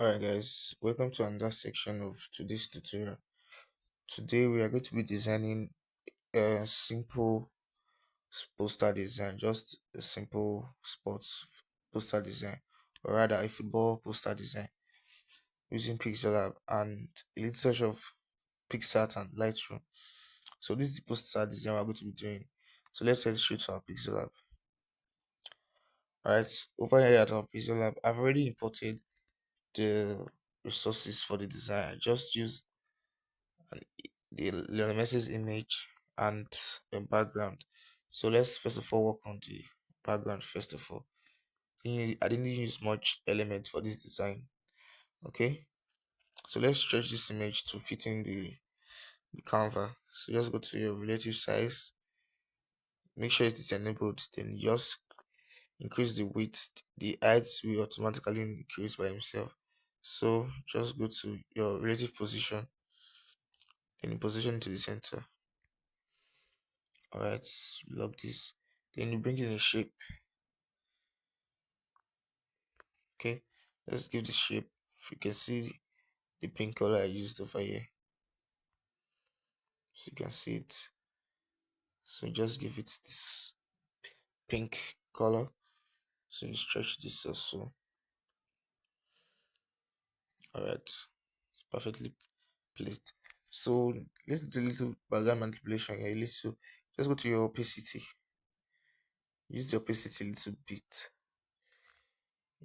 Alright guys, welcome to another section of today's tutorial. Today we are going to be designing a simple poster design, just a simple sports poster design, or rather a football poster design using Pixellab and a little touch of PicsArt and Lightroom. So this is the poster design we're going to be doing. So let's head straight to our Pixellab. Alright, over here at our Pixellab, I've already imported the resources for the design. I just used the Lionel Messi's image and a background. So let's first of all work on the background first of all. I didn't use much element for this design. Okay, so let's stretch this image to fit in the canvas. So just go to your relative size, make sure it is enabled, then just increase the width. The height will automatically increase by himself. So just go to your relative position, then position to the center. Alright, lock this. Then you bring in a shape. Okay, let's give the shape. You can see the pink color I used over here. So you can see it. So just give it this pink color. So you stretch this also. Alright, it's perfectly placed. So let's do a little background manipulation here. Little, just go to your opacity. Use the opacity a little bit.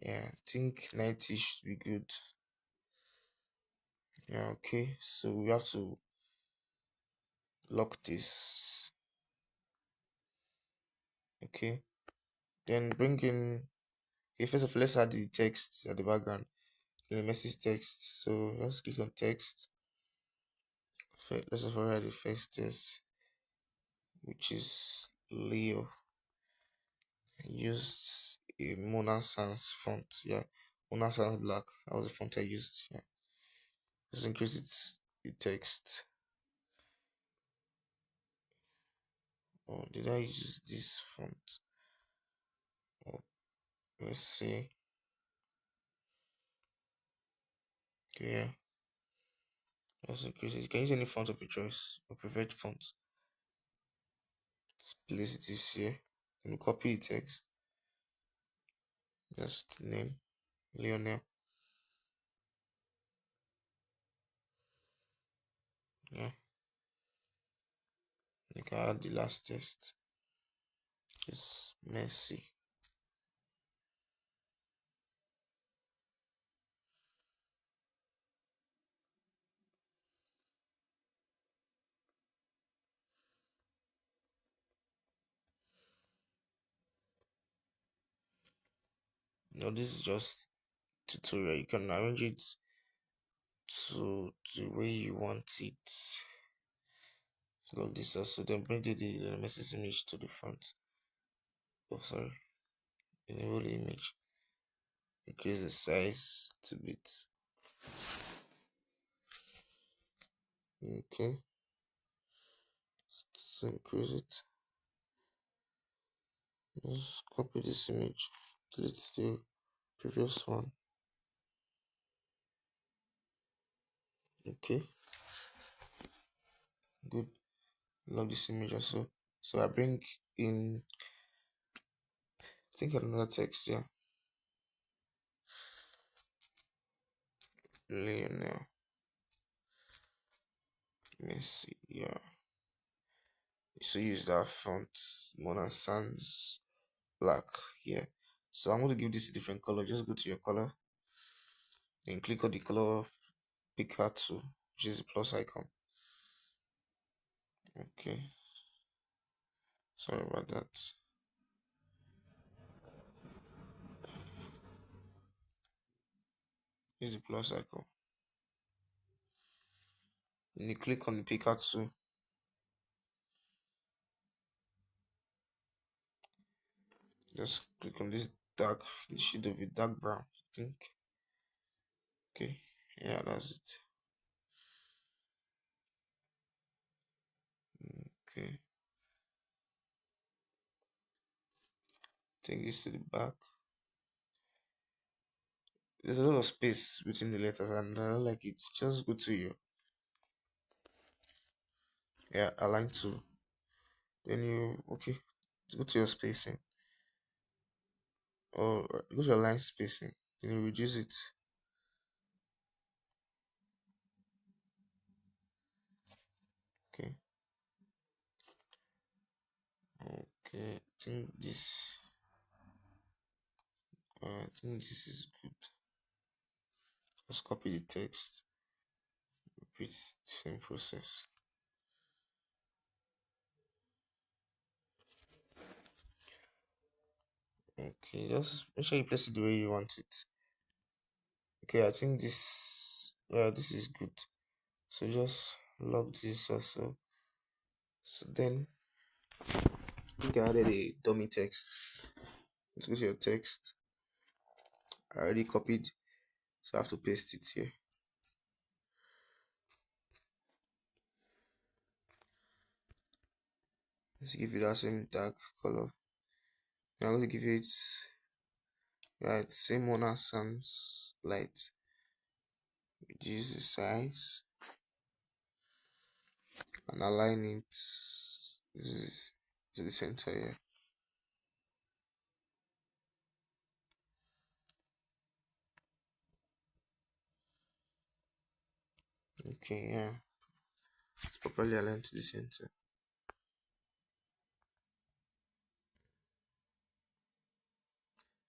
Yeah, I think 90 should be good. Yeah, okay. So we have to lock this. Okay. Then bring in. Okay, first of all, let's add the text at the background. The message text. So let's click on text. Let's just write the first text, which is Leo. I used a Mona Sans font. Yeah, Mona Sans Black. That was the font I used. Yeah. Let's increase the text. Oh, did I use this font? Oh, let's see. Okay, yeah. Let's increase it. You can use any font of your choice, your preferred font. Let's place this here. Then copy the text. Just name Lionel. Yeah. You can add the last text. It's MESSI. No, this is just tutorial. You can arrange it to the way you want it. Like this also. Then bring the message image to the front. Oh, sorry. Enable the image. Increase the size to bit. Okay. So increase it. Just copy this image. Delete the previous one. Okay. Good. Love this image also. So I bring in, I think another text here. Lionel Messi. Yeah. So use that font Mona Sans Black. Yeah. So I'm going to give this a different color. Just go to your color. Then click on the color picker tool, which is the plus icon. Okay. Sorry about that. Use the plus icon. Then you click on the picker tool. Just click on this dark shade of a dark brown, I think. Okay. Yeah, that's it. Okay. Take this to the back. there's a lot of space between the letters, and I don't like it. Just go to your, yeah, align to. Then you, okay, go to your spacing, or go to your line spacing. Then you reduce it. Okay, okay. I think this is good. Just copy the text. Repeat the same process. Okay, just make sure you place it the way you want it. Okay, I think this is good. So just log this also. So then I think I added a dummy text. Let's go to your text. I already copied, so I have to paste it here. Let's give it that same dark color. I'm going to give it right same one as Sam's light. Reduce the size and align it to the center here. Okay, yeah, it's properly aligned to the center.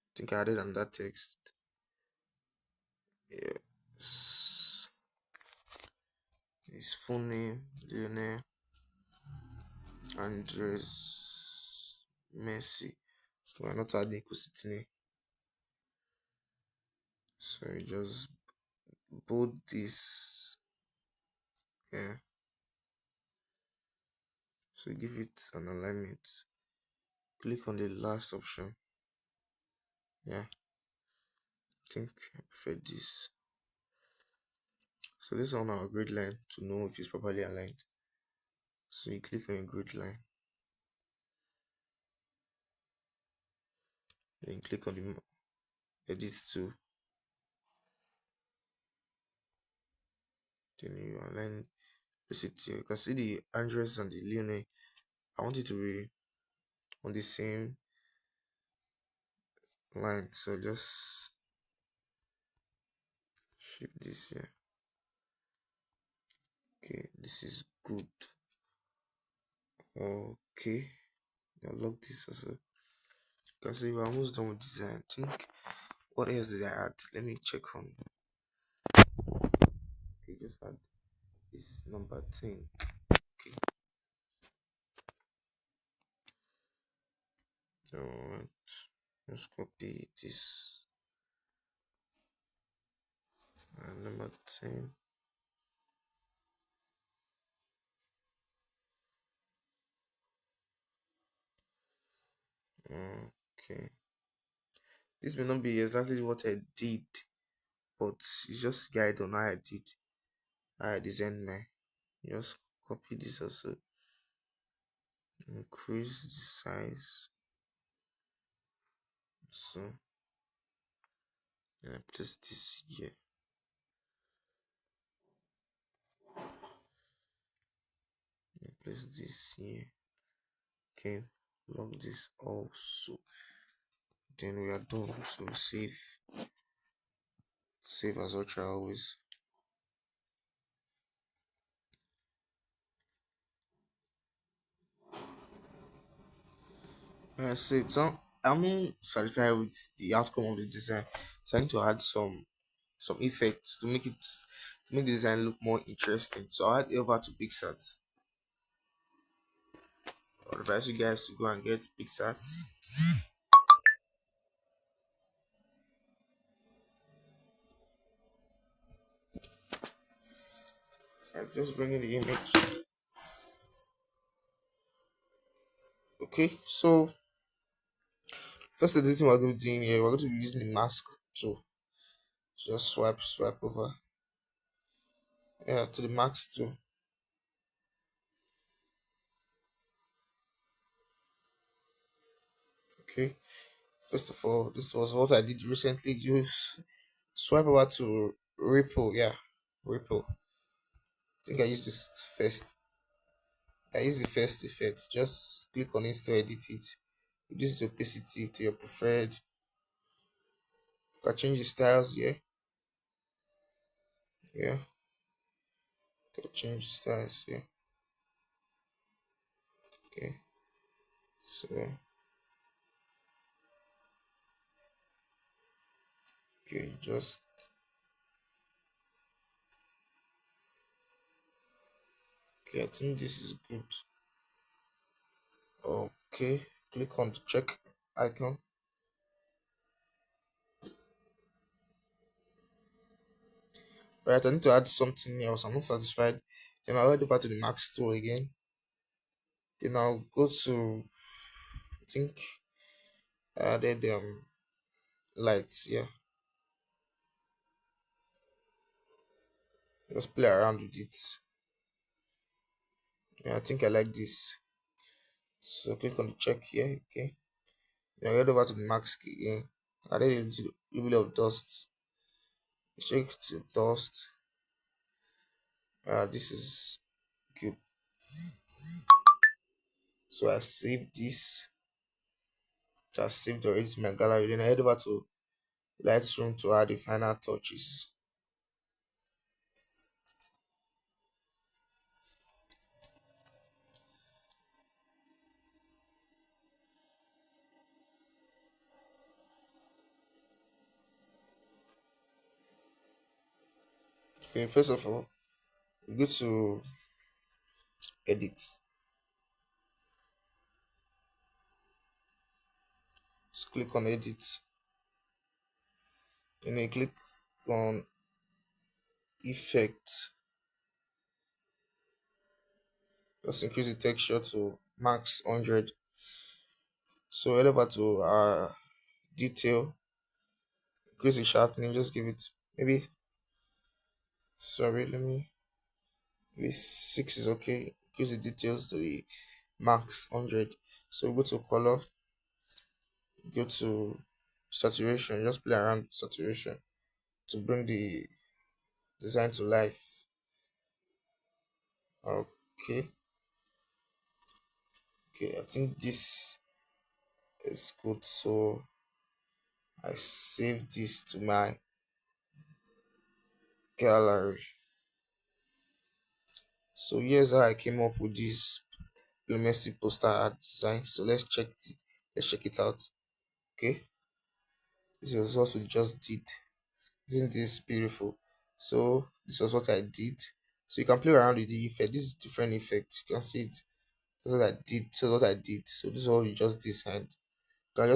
I think I added on that text. Yes. His full name, LIONEL Andres Messi. So we're not adding Cositine. So you just bold this. Yeah. So give it an alignment. Click on the last option. Yeah. I think I prefer this. So this is on our grid line to know if it's properly aligned. So you click on your grid line. Then click on the edit tool. Then you align, place it here. You can see the Andres and the LIONEL. I want it to be on the same line. So just shift this here. Okay, this is good. Okay, now lock this also. You can see we're almost done with design. I think, what else did I add? Let me check on. Okay, just add this number 10. Okay. Alright. Let's copy this. Number 10. Okay. This may not be exactly what I did, but it's just guide on how I did. How I designed my. Just copy this also. Increase the size. So then I place this here. I place this here. Okay, log this also. Then we are done. So save as ultra always. So I'm not satisfied with the outcome of the design, so I need to add some effects to make the design look more interesting. So I'll add it over to PicsArt. I advise you guys to go and get PicsArt. I'm just bringing the image. Okay, so first editing we're going to be doing here, we're going to be using the mask tool. Just swipe over. Yeah, to the mask tool. Okay. First of all, this was what I did recently use Swipe over to Ripple. Yeah, Ripple. I think I use this first. I use the first effect. Just click on it to edit it. Reduce the opacity to your preferred. You can change the styles here. Yeah, you can change the styles here. Okay, so okay, just okay. I think this is good. Okay, click on the check icon. Right, I need to add something else. I'm not satisfied. Then I'll head over to the Max tool again. Then I'll go to I think I added lights. Yeah, just play around with it. Yeah, I think I like this. So click on the check here. Okay. Then I head over to the Max key again. Added a little bit of dust. Check to dust. This is good. So I saved this. Just saved already to my gallery. Then I head over to Lightroom to add the final touches. Okay, first of all, we go to edit. Just click on edit. Then you click on effect. Just increase the texture to max 100. So head over to detail, increase the sharpening, just give it maybe sorry, let me maybe 6 is okay. Increase the details to the max 100. So go to color, go to saturation, just play around with saturation to bring the design to life. Okay, okay, I think this is good. So I save this to my gallery. So here's how I came up with this MESSI poster art design. So let's check it out. Okay, this was what we just did. Isn't this beautiful? So this was what I did. So you can play around with the effect. This is different effect. You can see it. This is what I did. So what I did. So this is what we just designed. You can just